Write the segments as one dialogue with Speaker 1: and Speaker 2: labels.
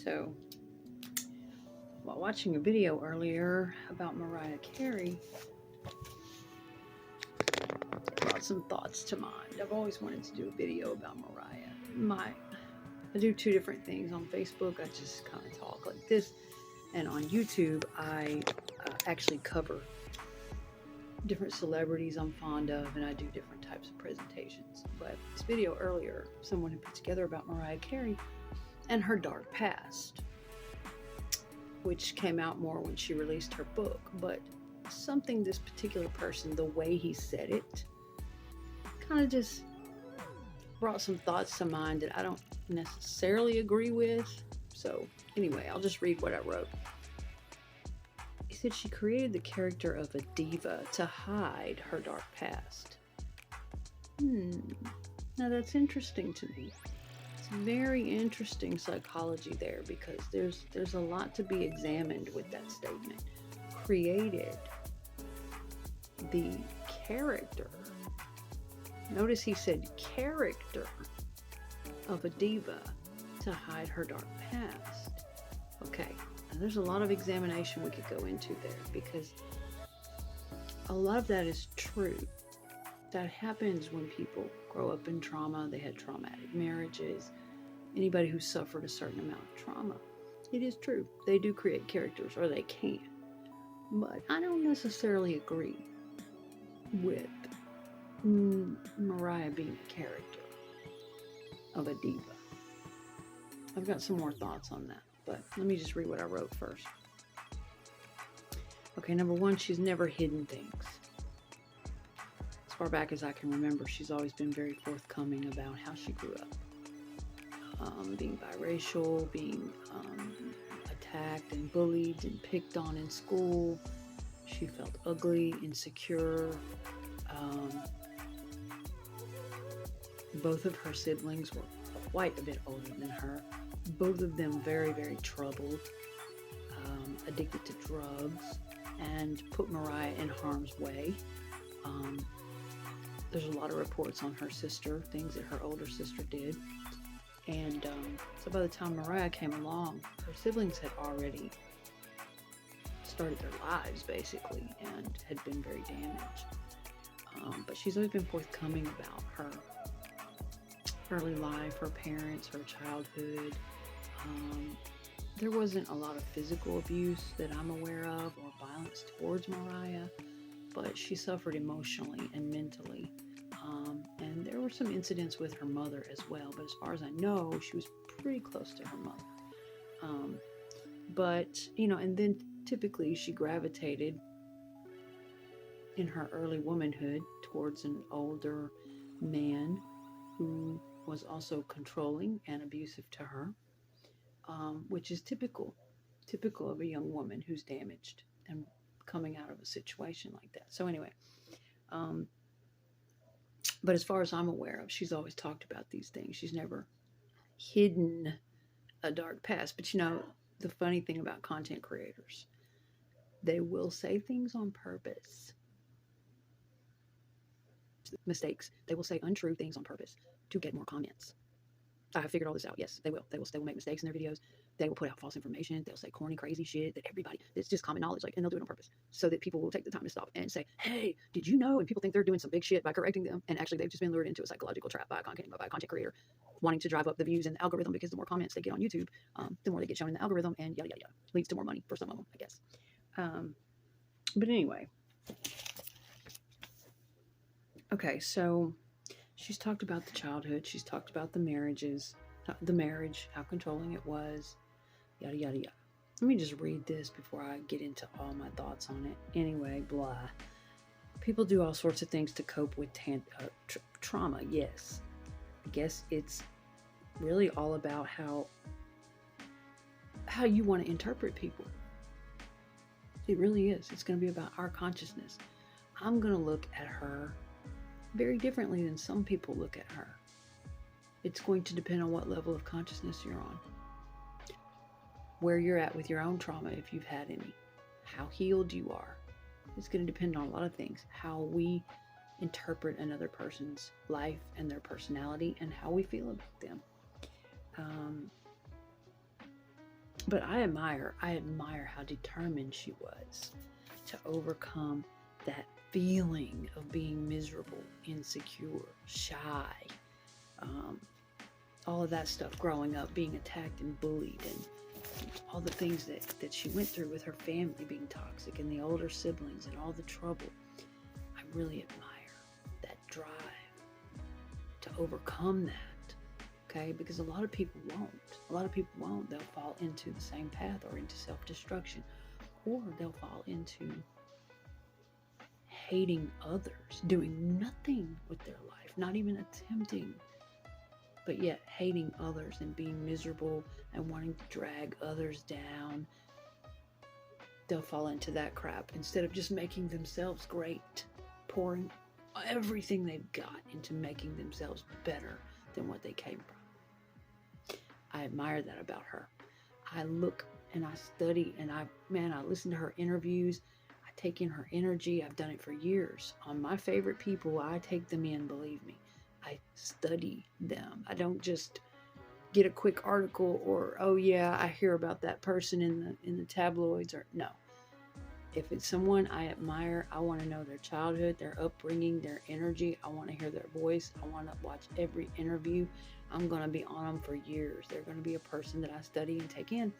Speaker 1: So, while watching a video earlier about Mariah Carey, it brought some thoughts to mind. I've always wanted to do a video about Mariah. I do two different things. On Facebook, I just kind of talk like this, and on YouTube, I actually cover different celebrities I'm fond of, and I do different types of presentations. But this video earlier, someone had put together about Mariah Carey and her dark past, which came out more when she released her book. But something this particular person, the way he said it, kind of just brought some thoughts to mind that I don't necessarily agree with. So anyway, I'll just read what I wrote. He said she created the character of a diva to hide her dark past. Now that's interesting to me. It's very interesting psychology there, because there's a lot to be examined with that statement. Created the character. Notice he said character of a diva to hide her dark past. Okay, and there's a lot of examination we could go into there, because a lot of that is true. That happens when people grow up in trauma. They had traumatic marriages. Anybody who suffered a certain amount of trauma. It is true. They do create characters, or they can. But I don't necessarily agree with Mariah being a character of a diva. I've got some more thoughts on that, but let me just read what I wrote first. Okay, number one, she's never hidden things. As far back as I can remember, she's always been very forthcoming about how she grew up. Being biracial, being attacked and bullied and picked on in school. She felt ugly, insecure. Both of her siblings were quite a bit older than her. Both of them very, very troubled, addicted to drugs, and put Mariah in harm's way. There's a lot of reports on her sister, things that her older sister did. And so by the time Mariah came along, her siblings had already started their lives, basically, and had been very damaged. But she's always been forthcoming about her early life, her parents, her childhood. There wasn't a lot of physical abuse that I'm aware of, or violence towards Mariah, but she suffered emotionally and mentally. And there were some incidents with her mother as well, but as far as I know, she was pretty close to her mother. But, and then typically she gravitated in her early womanhood towards an older man who was also controlling and abusive to her, which is typical of a young woman who's damaged and coming out of a situation like that. So anyway, but as far as I'm aware of, she's always talked about these things. She's never hidden a dark past. But the funny thing about content creators, they will say things on purpose. Mistakes. They will say untrue things on purpose to get more comments. I have figured all this out. Yes, they will. They will make mistakes in their videos. They will put out false information. They'll say corny, crazy shit that it's just common knowledge, and they'll do it on purpose so that people will take the time to stop and say, hey, did you know? And people think they're doing some big shit by correcting them. And actually, they've just been lured into a psychological trap by a content creator wanting to drive up the views and the algorithm, because the more comments they get on YouTube, the more they get shown in the algorithm, and yada, yada, yada. Leads to more money for some of them, I guess. But anyway. Okay, so she's talked about the childhood. She's talked about the marriage, how controlling it was, yada, yada, yada. Let me just read this before I get into all my thoughts on it. Anyway, blah. People do all sorts of things to cope with trauma, yes. I guess it's really all about how you want to interpret people. It really is. It's going to be about our consciousness. I'm going to look at her very differently than some people look at her. It's going to depend on what level of consciousness you're on, where you're at with your own trauma, if you've had any, how healed you are. It's going to depend on a lot of things, how we interpret another person's life and their personality and how we feel about them. But I admire how determined she was to overcome that feeling of being miserable, insecure, shy, all of that stuff growing up, being attacked and bullied, and all the things that she went through with her family being toxic and the older siblings and all the trouble. I really admire that drive to overcome that, okay? Because a lot of people won't. They'll fall into the same path, or into self-destruction, or they'll fall into hating others, doing nothing with their life, not even attempting, but yet hating others and being miserable and wanting to drag others down. They'll fall into that crap instead of just making themselves great, pouring everything they've got into making themselves better than what they came from. I admire that about her. I look and I study and I listen to her interviews. I take in her energy. I've done it for years. On my favorite people, I take them in, believe me. I study them. I don't just get a quick article or, oh yeah, I hear about that person in the tabloids, or no. If it's someone I admire, I want to know their childhood, their upbringing, their energy. I want to hear their voice. I want to watch every interview. I'm going to be on them for years. They're going to be a person that I study and take in.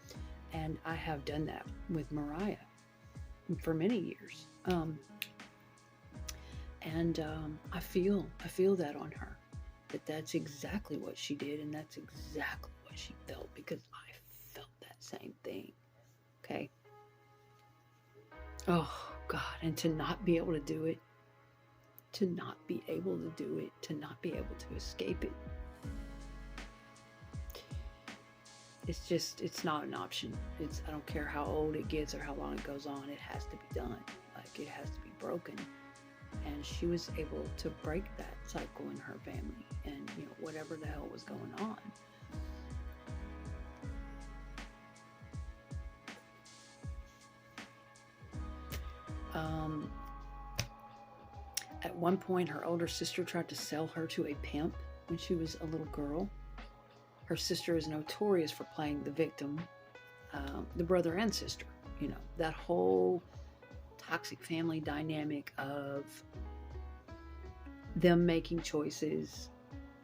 Speaker 1: And I have done that with Mariah for many years. I feel that on her, that's exactly what she did, and that's exactly what she felt, because I felt that same thing. Okay. Oh God, and to not be able to do it, to not be able to escape it. It's not an option. I don't care how old it gets or how long it goes on, it has to be done. Like, it has to be broken. And she was able to break that cycle in her family, and whatever the hell was going on. At one point, her older sister tried to sell her to a pimp when she was a little girl. Her sister is notorious for playing the victim, the brother and sister. That whole toxic family dynamic of them making choices,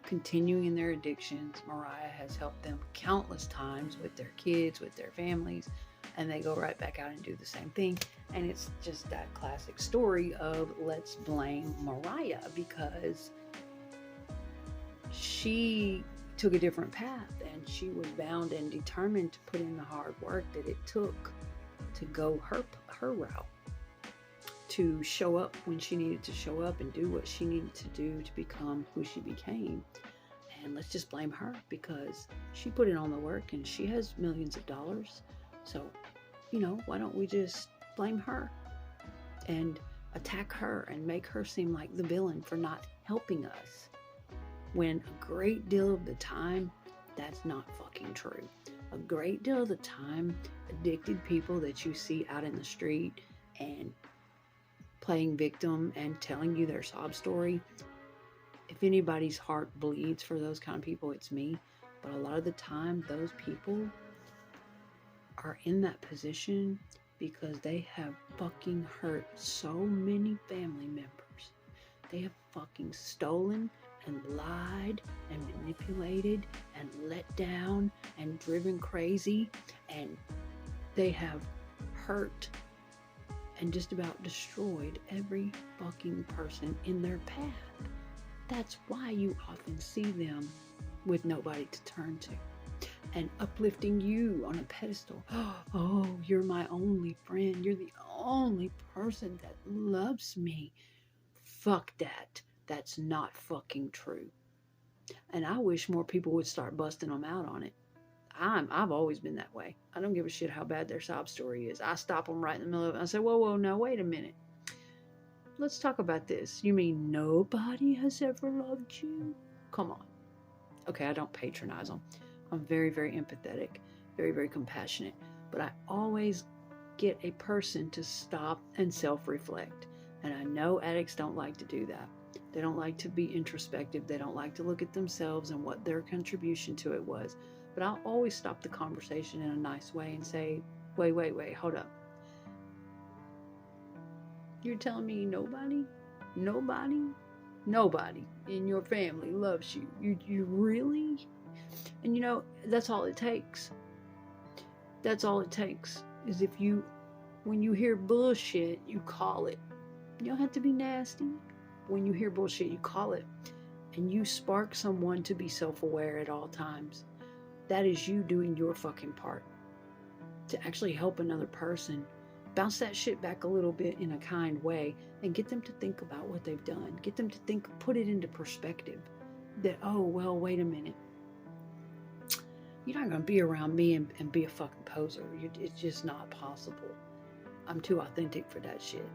Speaker 1: continuing in their addictions. Mariah has helped them countless times with their kids, with their families, and they go right back out and do the same thing. And it's just that classic story of, let's blame Mariah because she took a different path, and she was bound and determined to put in the hard work that it took to go her route, to show up when she needed to show up and do what she needed to do to become who she became. And let's just blame her because she put in all the work and she has millions of dollars. So, why don't we just blame her and attack her and make her seem like the villain for not helping us, when a great deal of the time, that's not fucking true. A great deal of the time, addicted people that you see out in the street and playing victim and telling you their sob story, if anybody's heart bleeds for those kind of people, it's me. But a lot of the time, those people are in that position because they have fucking hurt so many family members. They have fucking stolen and lied and manipulated and let down and driven crazy, and they have hurt and just about destroyed every fucking person in their path. That's why you often see them with nobody to turn to and uplifting you on a pedestal. Oh, you're my only friend. You're the only person that loves me. Fuck that. That's not fucking true. And I wish more people would start busting them out on it. I've always been that way. I don't give a shit how bad their sob story is. I stop them right in the middle of it. I say, whoa, no, wait a minute. Let's talk about this. You mean nobody has ever loved you? Come on. Okay, I don't patronize them. I'm very, very empathetic, very, very compassionate. But I always get a person to stop and self-reflect. And I know addicts don't like to do that. They don't like to be introspective. They don't like to look at themselves and what their contribution to it was. But I'll always stop the conversation in a nice way and say, wait, hold up. You're telling me nobody in your family loves you? You really? And that's all it takes. That's all it takes is when you hear bullshit, you call it. You don't have to be nasty. When you hear bullshit, you call it. And you spark someone to be self-aware at all times. That is you doing your fucking part to actually help another person. Bounce that shit back a little bit in a kind way and get them to think about what they've done. Get them to think, put it into perspective. That, oh, well, wait a minute. You're not going to be around me and be a fucking poser. It's just not possible. I'm too authentic for that shit.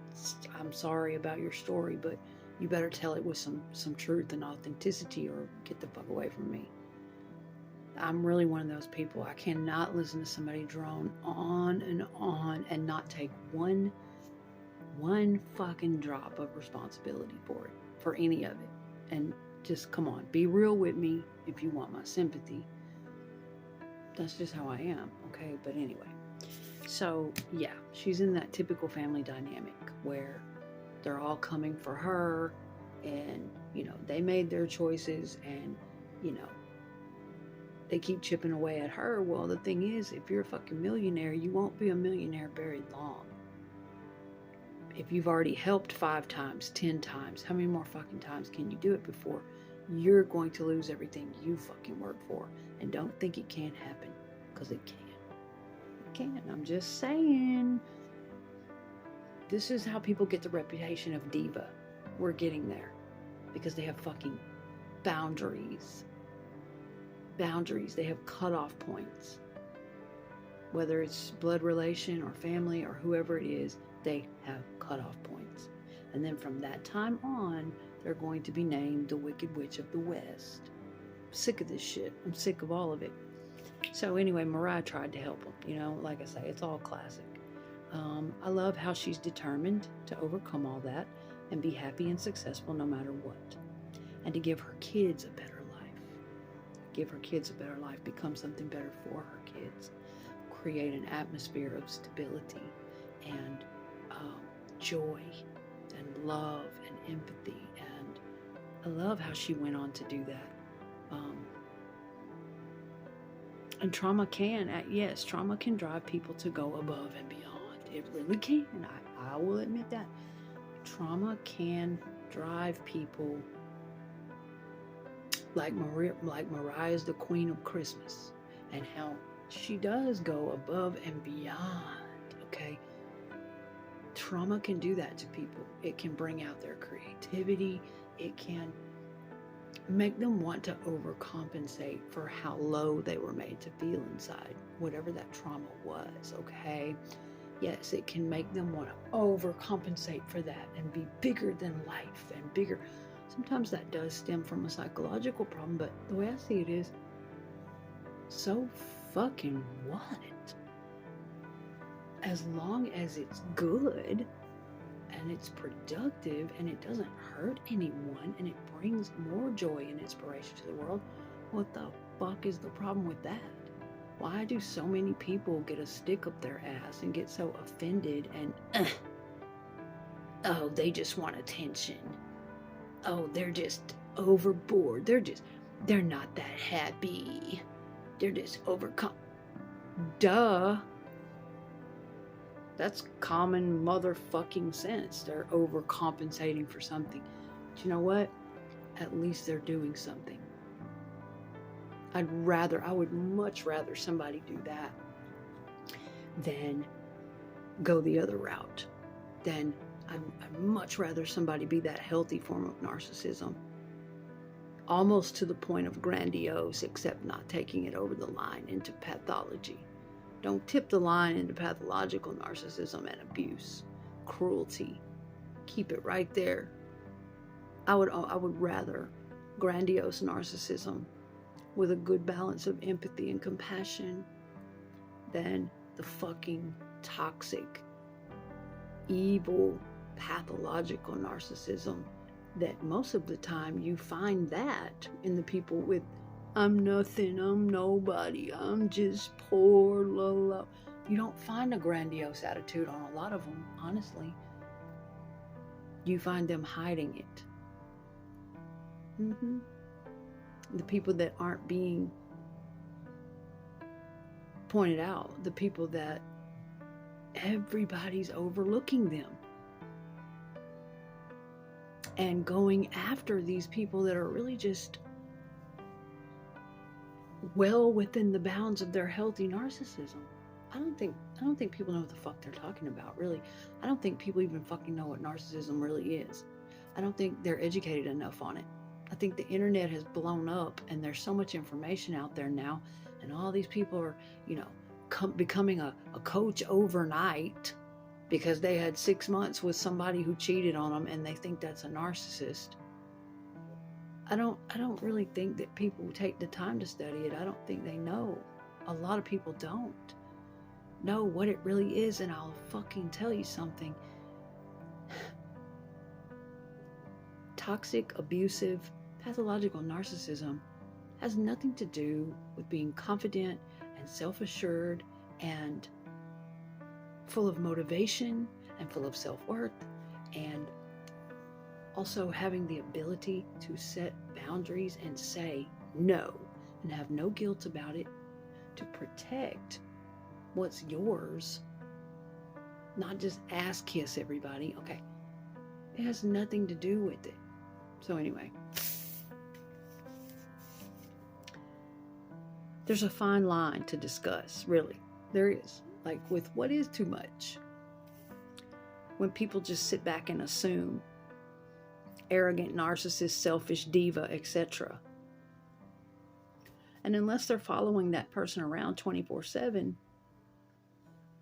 Speaker 1: I'm sorry about your story, but you better tell it with some truth and authenticity or get the fuck away from me. I'm really one of those people. I cannot listen to somebody drone on and not take one fucking drop of responsibility for it, for any of it. And just, come on, be real with me if you want my sympathy. That's just how I am, okay? But anyway, so yeah, she's in that typical family dynamic where they're all coming for her and, they made their choices and, they keep chipping away at her. Well, the thing is, if you're a fucking millionaire, you won't be a millionaire very long. If you've already helped 5 times, 10 times, how many more fucking times can you do it before you're going to lose everything you fucking work for? And don't think it can't happen, because it can. It can. I'm just saying. This is how people get the reputation of diva. We're getting there because they have fucking boundaries. They have cutoff points. Whether it's blood relation or family or whoever it is, they have cutoff points. And then from that time on, they're going to be named the Wicked Witch of the West. I'm sick of this shit. I'm sick of all of it. So anyway, Mariah tried to help them. Like I say, it's all classic. I love how she's determined to overcome all that and be happy and successful no matter what. And to give her kids a better life. Become something better for her kids. Create an atmosphere of stability and joy and love and empathy. And I love how she went on to do that. And trauma can drive people to go above and beyond. It really can. I will admit that. Trauma can drive people like Mariah's the Queen of Christmas, and how she does go above and beyond, okay? Trauma can do that to people. It can bring out their creativity. It can make them want to overcompensate for how low they were made to feel inside, whatever that trauma was, okay? Yes, it can make them want to overcompensate for that and be bigger than life and bigger. Sometimes that does stem from a psychological problem, but the way I see it is, so fucking what? As long as it's good and it's productive and it doesn't hurt anyone and it brings more joy and inspiration to the world, what the fuck is the problem with that? Why do so many people get a stick up their ass and get so offended and, oh, they just want attention. Oh, they're just overboard. They're not that happy. They're just Duh. That's common motherfucking sense. They're overcompensating for something. But you know what? At least they're doing something. I would much rather somebody do that than go the other route. I'd much rather somebody be that healthy form of narcissism. Almost to the point of grandiose, except not taking it over the line into pathology. Don't tip the line into pathological narcissism and abuse, cruelty. Keep it right there. I would rather grandiose narcissism with a good balance of empathy and compassion than the fucking toxic, evil, pathological narcissism that most of the time you find that in the people with I'm nothing, I'm nobody, I'm just poor, la la. You don't find a grandiose attitude on a lot of them, honestly. You find them hiding it. The people that aren't being pointed out, the people that everybody's overlooking them and going after these people that are really just well within the bounds of their healthy narcissism. I don't think people know what the fuck they're talking about, really. I don't think people even fucking know what narcissism really is. I don't think they're educated enough on it. I think the internet has blown up and there's so much information out there now, and all these people are, becoming a coach overnight because they had 6 months with somebody who cheated on them and they think that's a narcissist. I don't really think that people take the time to study it. I don't think they know. A lot of people don't know what it really is, and I'll fucking tell you something. Toxic, abusive, pathological narcissism has nothing to do with being confident and self-assured and full of motivation and full of self-worth, and also having the ability to set boundaries and say no and have no guilt about it, to protect what's yours, not just ass kiss everybody. Okay, it has nothing to do with it. So anyway, there's a fine line to discuss, really. There is. Like with what is too much. When people just sit back and assume, arrogant, narcissist, selfish, diva, etc. And unless they're following that person around 24/7,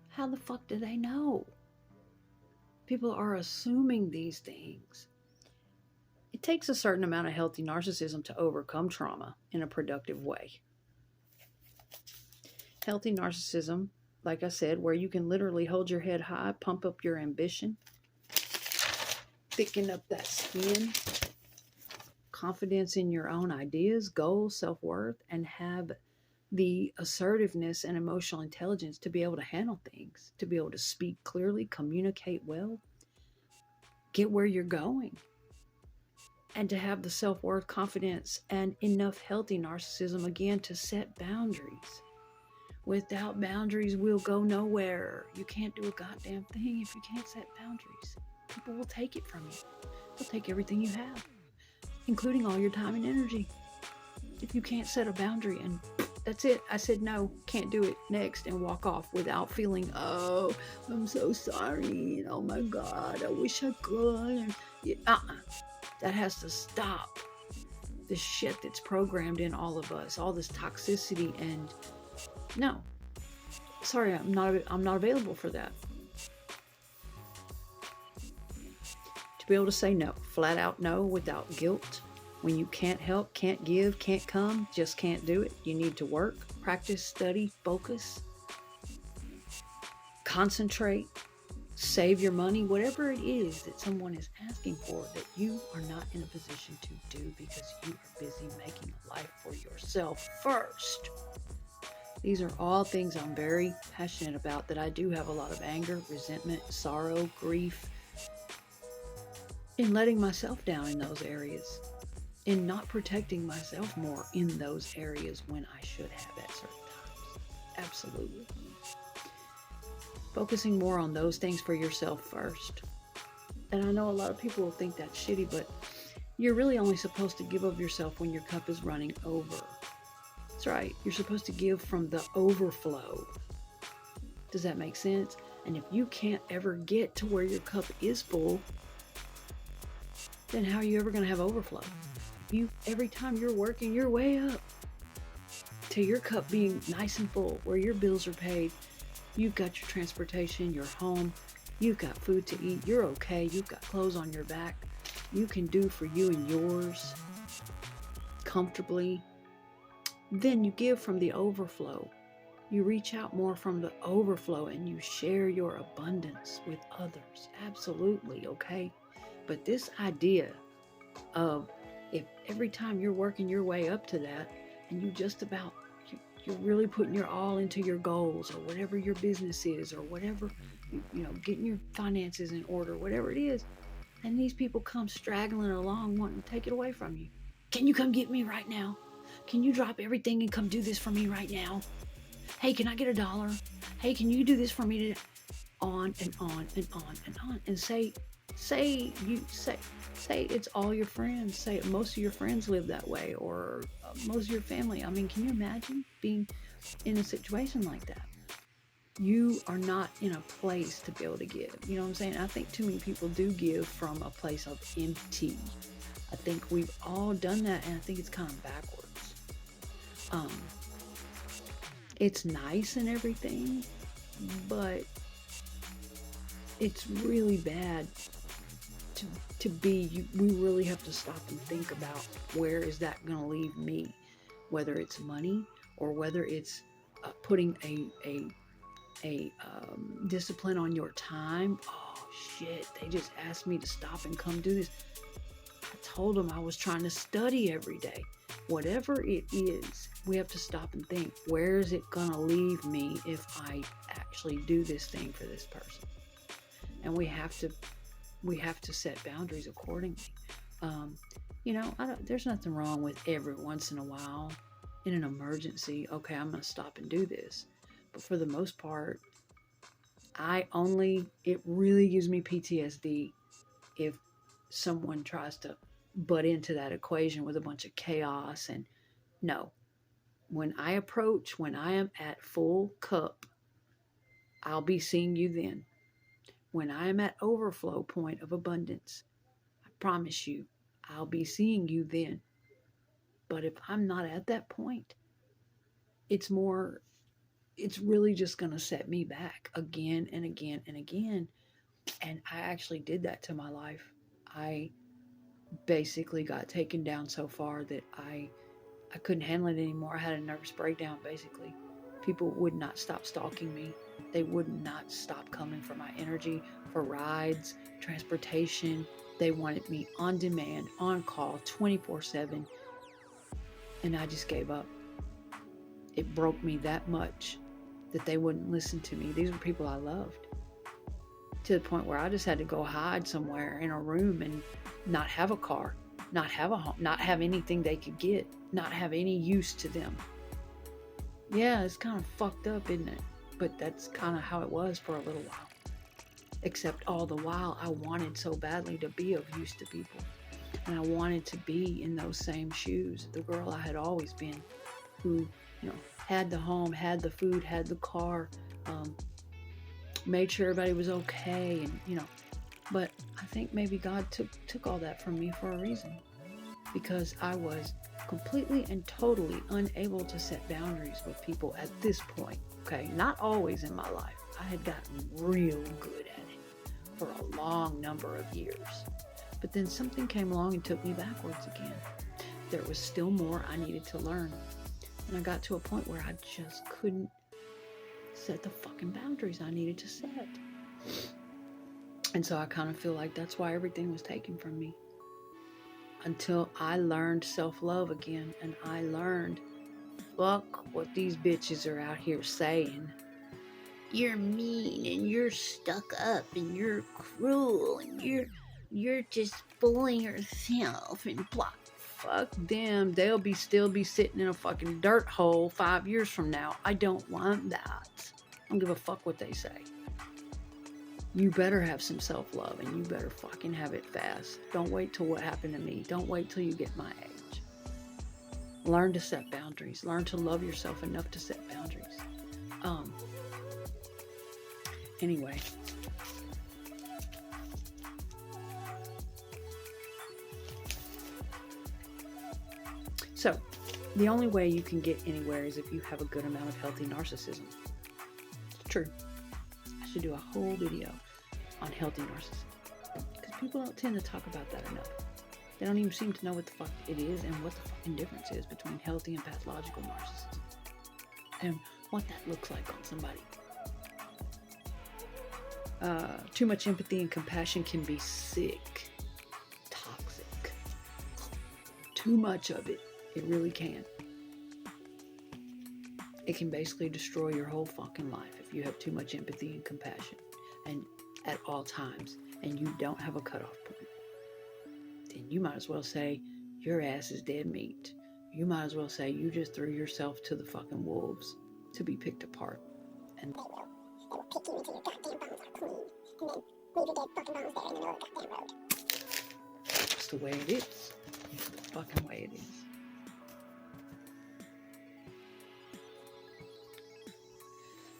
Speaker 1: how the fuck do they know? People are assuming these things. It takes a certain amount of healthy narcissism to overcome trauma in a productive way. Healthy narcissism, like I said, where you can literally hold your head high, pump up your ambition, thicken up that skin, confidence in your own ideas, goals, self-worth, and have the assertiveness and emotional intelligence to be able to handle things, to be able to speak clearly, communicate well, get where you're going, and to have the self-worth, confidence, and enough healthy narcissism, again, to set boundaries. Without boundaries, we'll go nowhere. You can't do a goddamn thing if you can't set boundaries. People will take it from you. They'll take everything you have, including all your time and energy. If you can't set a boundary and that's it, I said no, can't do it, next, and walk off without feeling, oh, I'm so sorry, and oh my God, I wish I could. That has to stop. The shit that's programmed in all of us, all this toxicity, and no, sorry, I'm not available for that. To be able to say no, flat out no, without guilt. When you can't help, can't give, can't come, just can't do it. You need to work, practice, study, focus, concentrate, save your money, whatever it is that someone is asking for that you are not in a position to do because you are busy making a life for yourself first. These are all things I'm very passionate about, that I do have a lot of anger, resentment, sorrow, grief, in letting myself down in those areas, in not protecting myself more in those areas when I should have at certain times. Absolutely. Focusing more on those things for yourself first. And I know a lot of people will think that's shitty, but you're really only supposed to give of yourself when your cup is running over. That's right. You're supposed to give from the overflow. Does that make sense? And if you can't ever get to where your cup is full, then how are you ever going to have overflow? Every time you're working your way up to your cup being nice and full, where your bills are paid, you've got your transportation, your home, you've got food to eat, you're okay, you've got clothes on your back, you can do for you and yours comfortably, then you give from the overflow. You reach out more from the overflow and you share your abundance with others. Absolutely, okay? But this idea of, if every time you're working your way up to that, and you're really putting your all into your goals or whatever your business is or whatever, getting your finances in order, whatever it is. And these people come straggling along wanting to take it away from you. Can you come get me right now? Can you drop everything and come do this for me right now? Hey, can I get $1? Hey, can you do this for me today? On and on and on and on. And say it's all your friends. Say most of your friends live that way, or most of your family. I mean, can you imagine being in a situation like that? You are not in a place to be able to give. You know what I'm saying? I think too many people do give from a place of empty. I think we've all done that, and I think it's kind of backwards. It's nice and everything, but it's really bad to be. We really have to stop and think about, where is that going to leave me? Whether it's money or whether it's putting a discipline on your time. Oh shit, they just asked me to stop and come do this. I told them I was trying to study every day. Whatever it is, we have to stop and think, where is it gonna leave me if I actually do this thing for this person? And we have to set boundaries accordingly. There's nothing wrong with every once in a while, in an emergency, okay, I'm gonna stop and do this. But for the most part, it really gives me PTSD if someone tries to butt into that equation with a bunch of chaos. And no, when I am at full cup, I'll be seeing you then. When I am at overflow point of abundance, I promise you, I'll be seeing you then. But if I'm not at that point, it's really just going to set me back again and again and again. And I actually did that to my life. I basically got taken down so far that I couldn't handle it anymore. I had a nervous breakdown, basically. People would not stop stalking me. They would not stop coming for my energy, for rides, transportation. They wanted me on demand, on call, 24/7. And I just gave up. It broke me that much that they wouldn't listen to me. These were people I loved. To the point where I just had to go hide somewhere in a room and not have a car, not have a home, not have anything they could get, not have any use to them. Yeah, it's kind of fucked up, isn't it? But that's kind of how it was for a little while. Except all the while, I wanted so badly to be of use to people. And I wanted to be in those same shoes, the girl I had always been, who, had the home, had the food, had the car, made sure everybody was okay, and but I think maybe God took all that from me for a reason, because I was completely and totally unable to set boundaries with people at this point. Okay, not always in my life. I had gotten real good at it for a long number of years, but then something came along and took me backwards again. There was still more I needed to learn, and I got to a point where I just couldn't set the fucking boundaries I needed to set. And so I kind of feel like that's why everything was taken from me, until I learned self-love again, and I learned, fuck what these bitches are out here saying. You're mean, and you're stuck up, and you're cruel, and you're just fooling yourself, and blah. Fuck them. They'll still be sitting in a fucking dirt hole 5 years from now. I don't want that. I don't give a fuck what they say. You better have some self-love, and you better fucking have it fast. Don't wait till what happened to me. Don't wait till you get my age. Learn to set boundaries. Learn to love yourself enough to set boundaries. Anyway. So, the only way you can get anywhere is if you have a good amount of healthy narcissism. It's true. I should do a whole video on healthy narcissism, because people don't tend to talk about that enough. They don't even seem to know what the fuck it is and what the fucking difference is between healthy and pathological narcissism, and what that looks like on somebody. Too much empathy and compassion can be sick, toxic. Too much of it really can. It can basically destroy your whole fucking life if you have too much empathy and compassion, and at all times, and you don't have a cutoff point. Then you might as well say your ass is dead meat. You might as well say you just threw yourself to the fucking wolves to be picked apart. And
Speaker 2: they will pick you until your goddamn bones are clean, and then leave your dead fucking bones there in the middle of the goddamn road.
Speaker 1: that's the way it is. It's the fucking way it is.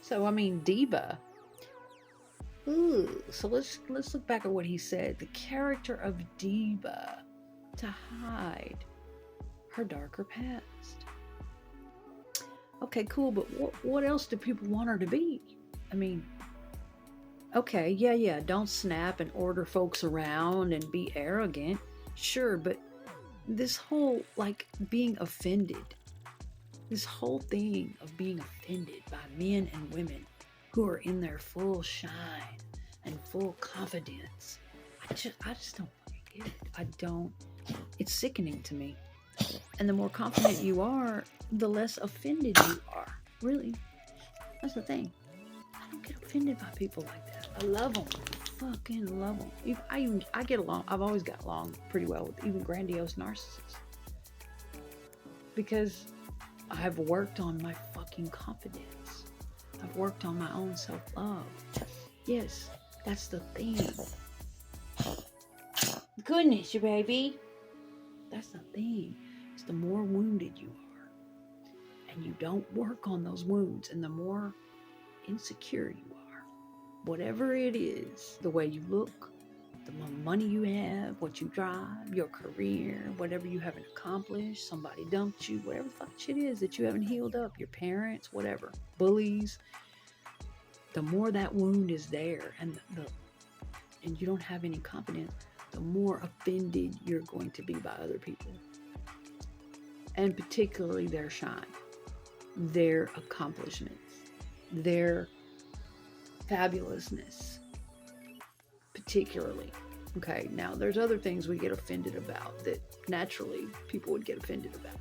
Speaker 1: So I mean, Diva. Ooh, so let's look back at what he said. The character of Diva to hide her darker past. Okay, cool, but what else do people want her to be? I mean, okay, yeah, don't snap and order folks around and be arrogant. Sure, but this whole, like, being offended, this whole thing of being offended by men and women who are in their full shine and full confidence, I just don't get it. It's sickening to me. And the more confident you are, the less offended you are. Really. That's the thing. I don't get offended by people like that. I love them. Fucking love them. I get along. I've always got along pretty well with even grandiose narcissists. Because I've worked on my fucking confidence. I've worked on my own self-love. Yes, that's the thing. Goodness, you baby. That's the thing. It's the more wounded you are, and you don't work on those wounds, and the more insecure you are, whatever it is, the way you look, the more money you have, what you drive, your career, whatever you haven't accomplished, somebody dumped you, whatever the fuck shit is that you haven't healed up, your parents, whatever, bullies, the more that wound is there, and you don't have any confidence, the more offended you're going to be by other people. And particularly their shine, their accomplishments, their fabulousness, particularly. Okay, now there's other things we get offended about that naturally people would get offended about.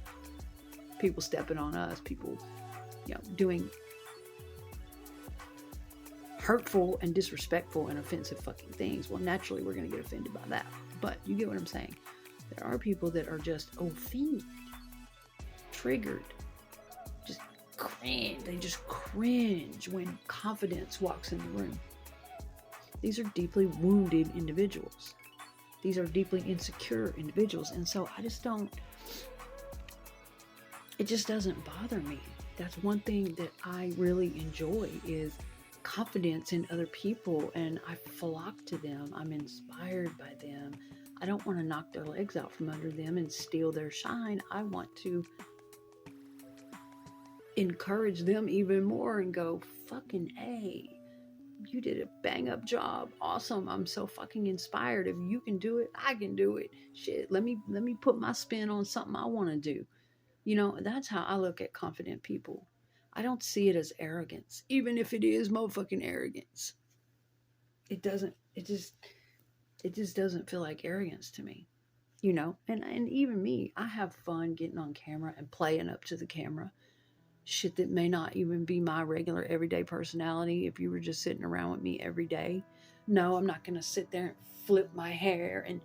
Speaker 1: People stepping on us, people, doing hurtful and disrespectful and offensive fucking things. Well, naturally we're going to get offended by that. But you get what I'm saying. There are people that are just offended, triggered, just cringe. They just cringe when confidence walks in the room. These are deeply wounded individuals. These are deeply insecure individuals. And so it just doesn't bother me. That's one thing that I really enjoy is confidence in other people, and I flock to them. I'm inspired by them. I don't want to knock their legs out from under them and steal their shine. I want to encourage them even more and go, fucking A, you did a bang up job. Awesome. I'm so fucking inspired. If you can do it, I can do it. Shit, let me put my spin on something I want to do. That's how I look at confident people. I don't see it as arrogance, even if it is motherfucking arrogance. It just doesn't feel like arrogance to me, and even me, I have fun getting on camera and playing up to the camera. Shit that may not even be my regular everyday personality if you were just sitting around with me every day. No, I'm not going to sit there and flip my hair, and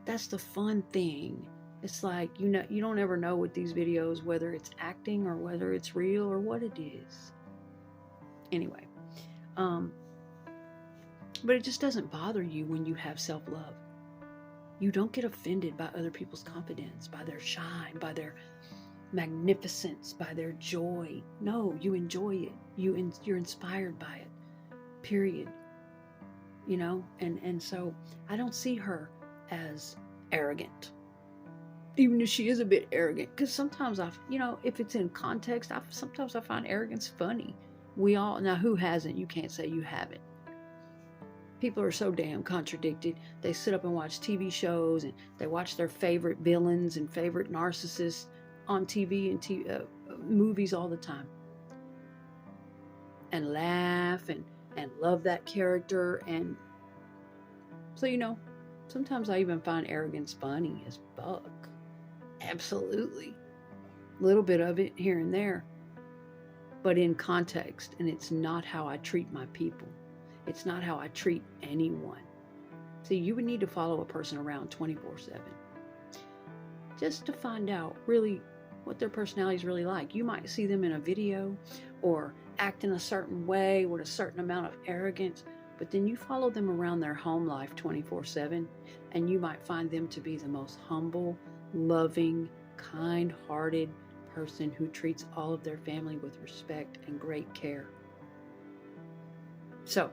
Speaker 1: that's the fun thing. It's like, you don't ever know with these videos whether it's acting or whether it's real or what it is. Anyway, but it just doesn't bother you when you have self-love. You don't get offended by other people's confidence, by their shine, by their magnificence, by their joy. No, you enjoy it. You're inspired by it. Period. And so I don't see her as arrogant. Even if she is a bit arrogant, because sometimes if it's in context, sometimes I find arrogance funny. Now who hasn't? You can't say you haven't. People are so damn contradicted. They sit up and watch TV shows, and they watch their favorite villains and favorite narcissists on TV and movies all the time, and laugh and love that character. And so sometimes I even find arrogance funny as fuck. Absolutely. A little bit of it here and there. but in context. And it's not how I treat my people. It's not how I treat anyone. See, you would need to follow a person around 24/7 just to find out really what their personality is really like. You might see them in a video or act in a certain way with a certain amount of arrogance, but then you follow them around their home life 24/7, and you might find them to be the most humble, loving, kind-hearted person who treats all of their family with respect and great care. So,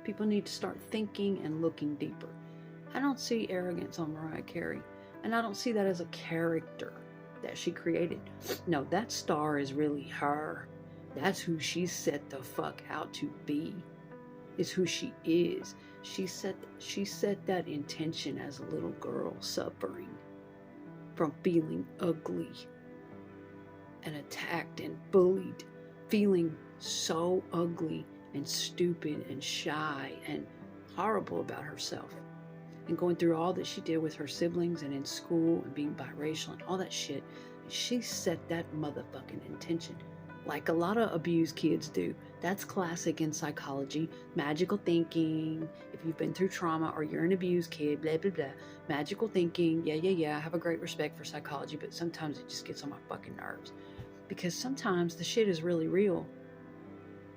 Speaker 1: people need to start thinking and looking deeper. I don't see arrogance on Mariah Carey, and I don't see that as a character that she created. No, that star is really her. That's who she set the fuck out to be. Is who she is. She set that intention as a little girl, suffering from feeling ugly and attacked and bullied, feeling so ugly and stupid and shy and horrible about herself, and going through all that she did with her siblings and in school and being biracial and all that shit. She set that motherfucking intention, like a lot of abused kids do. That's classic in psychology. Magical thinking. If you've been through trauma or you're an abused kid, blah, blah, blah. Magical thinking. Yeah. I have a great respect for psychology, but sometimes it just gets on my fucking nerves. Because sometimes the shit is really real.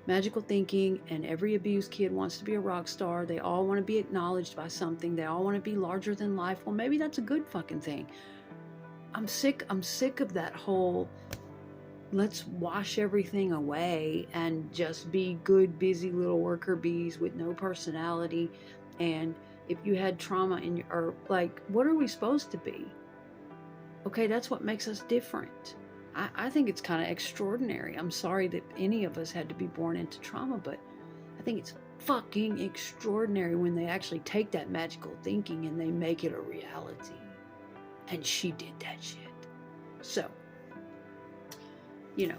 Speaker 1: Magical thinking, and every abused kid wants to be a rock star. They all want to be acknowledged by something. They all want to be larger than life. Well, maybe that's a good fucking thing. I'm sick of that whole let's wash everything away and just be good, busy little worker bees with no personality. And if you had trauma in your, or like, what are we supposed to be? Okay, that's what makes us different. I think it's kind of extraordinary. I'm sorry that any of us had to be born into trauma, but I think it's fucking extraordinary when they actually take that magical thinking and they make it a reality. And she did that shit. So, you know,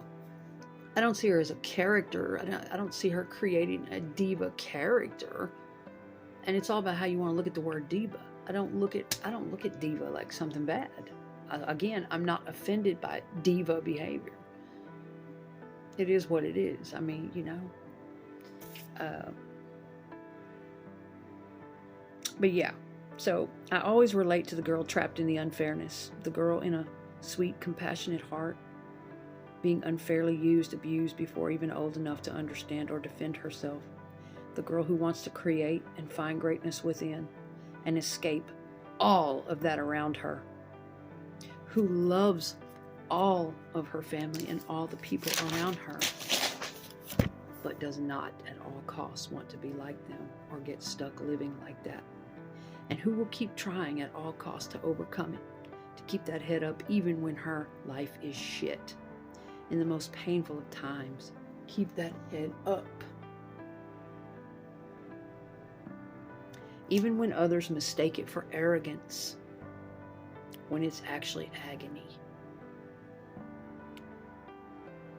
Speaker 1: I don't see her as a character. I don't see her creating a diva character. And it's all about how you want to look at the word diva. I don't look at diva like something bad. Again, I'm not offended by diva behavior. It is what it is. I mean, you know. But yeah, so I always relate to the girl trapped in the unfairness. The girl in a sweet, compassionate heart, being unfairly used, abused before even old enough to understand or defend herself. The girl who wants to create and find greatness within and escape all of that around her. Who loves all of her family and all the people around her, but does not at all costs want to be like them or get stuck living like that. And who will keep trying at all costs to overcome it, to keep that head up even when her life is shit. In the most painful of times, keep that head up. Even when others mistake it for arrogance, when it's actually agony.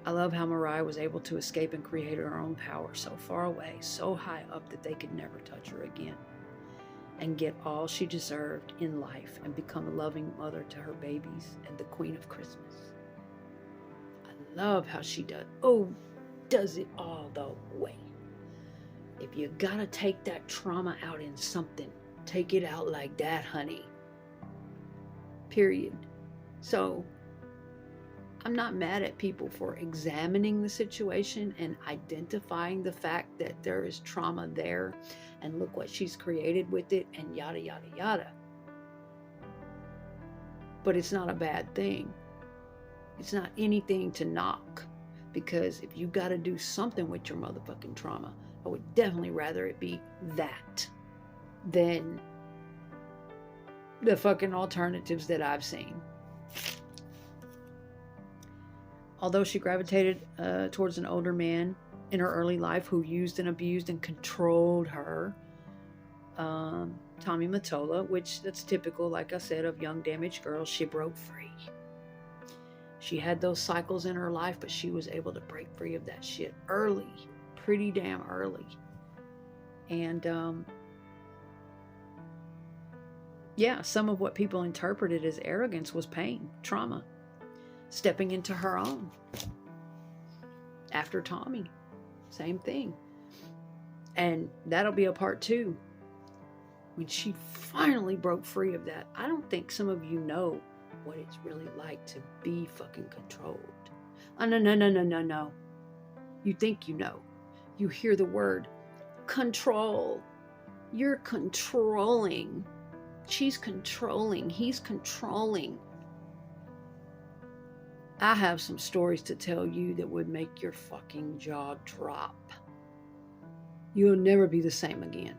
Speaker 1: I love how Mariah was able to escape and create her own power so far away, so high up that they could never touch her again, and get all she deserved in life and become a loving mother to her babies and the Queen of Christmas. I love how she does it all the way. If you gotta take that trauma out in something, take it out like that, honey. Period. So, I'm not mad at people for examining the situation and identifying the fact that there is trauma there, and look what she's created with it, and yada, yada, yada. But it's not a bad thing. It's not anything to knock, because if you got to do something with your motherfucking trauma, I would definitely rather it be that than the fucking alternatives that I've seen. Although she gravitated towards an older man in her early life who used and abused and controlled her, Tommy Mottola, which that's typical, like I said, of young damaged girls, she broke free. She had those cycles in her life, but she was able to break free of that shit early, pretty damn early. And yeah, some of what people interpreted as arrogance was pain, trauma, stepping into her own. after Tommy, same thing. And that'll be a part 2. When she finally broke free of that. I don't think some of you know what it's really like to be fucking controlled. Oh, no. You think you know. You hear the word control. You're controlling. She's controlling. He's controlling. I have some stories to tell you that would make your fucking jaw drop. You'll never be the same again.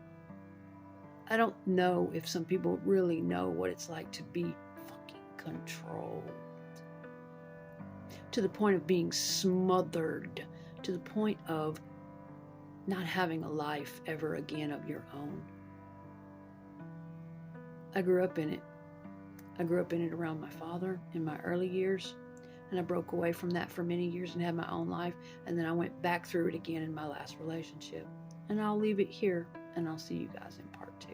Speaker 1: I don't know if some people really know what it's like to be fucking controlled. To the point of being smothered. To the point of not having a life ever again of your own. I grew up in it. I grew up in it around my father in my early years. And I broke away from that for many years and had my own life. And then I went back through it again in my last relationship. And I'll leave it here and I'll see you guys in part 2.